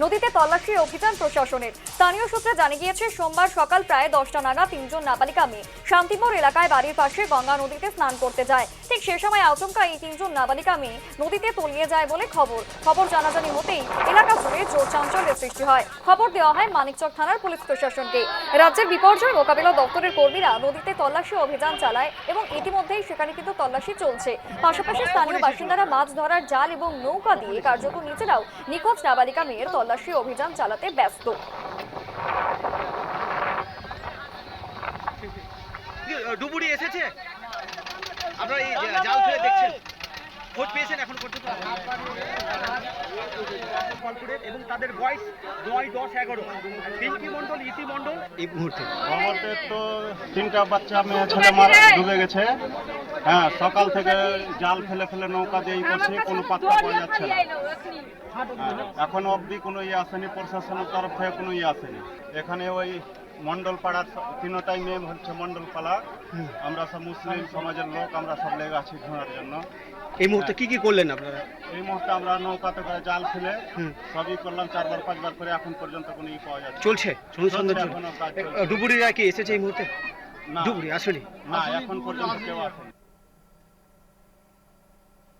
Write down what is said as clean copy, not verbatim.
নদীতে তল্লাশি অভিযান প্রশাসনের। স্থানীয় সূত্রে জানা গিয়েছে, সোমবার সকাল প্রায় 10টা নাগাদ 3জন নাবালিকা মেয়ে শান্তিপুর এলাকায় বাড়ির পাশে গঙ্গা নদীতে স্নান করতে যায়। ঠিক সে সময় আচমকা এই 3জন নাবালিকা মেয়ে নদীতে তলিয়ে যায় বলে খবর জানাজানি হতেই এলাকা জুড়ে জোর চাঞ্চল্যের সৃষ্টি হয়। খবর দেওয়া হয় মানিকচক থানার পুলিশ প্রশাসনকে। রাজ্যের বিপর্যয় মোকাবিলা দপ্তরের কর্মীরা নদীতে তল্লাশি অভিযান চালায় এবং ইতিমধ্যেই সেখানে কিন্তু তল্লাশি চলছে। পাশাপাশি স্থানীয় বাসিন্দারা মাছ ধরার জাল এবং নৌকা দিয়ে কার্যত নিজেরাও নিখোঁজ নাবালিকা মেয়ের তল্লাশি অভিযান চালাতে ব্যস্ত। ডুবুরি এসেছে, আপনারা এই জাল ফেলে দেখছেন, খোঁজ পেয়েছেন এখন পর্যন্ত? এবং তাদের বয়স 9, 10, 11। পিঙ্কি মণ্ডল, ইতি মণ্ডল এই মুহূর্তে আমাদের তো 3টা বাচ্চা মেয়ে ছেলে মারা ডুবে গেছে। হ্যাঁ, সকাল থেকে জাল ফেলে ফেলে নৌকা দিয়েই করছে, কোনো পাত্তা পাওয়া যাচ্ছে না। এখন অবধি কোনো ইয়ে আসেনি, প্রশাসনের তরফ থেকে কোনো ইয়ে আসেনি। এখানে ওই মন্ডল পাড়ার 3টাই মেয়ে হচ্ছে মন্ডল পাড়া, আমরা সব মুসলিম সমাজের লোক, আমরা সব লেগে আছি ঘোরার জন্য। এই মুহূর্তে কি করলেন আপনারা? এই মুহূর্তে আমরা নৌকাতে করে জাল ফেলে সবই করলাম, 4বার 5বার করে, এখন পর্যন্ত কোনো ই পাওয়া যাচ্ছে চলছে অনুসন্ধান এখনো কাজ চলছে। ডুবুরিরা কি এসেছে এই মুহূর্তে? না, ডুবুরি আসেনি। না, এখন পর্যন্ত কেউ আসেনি।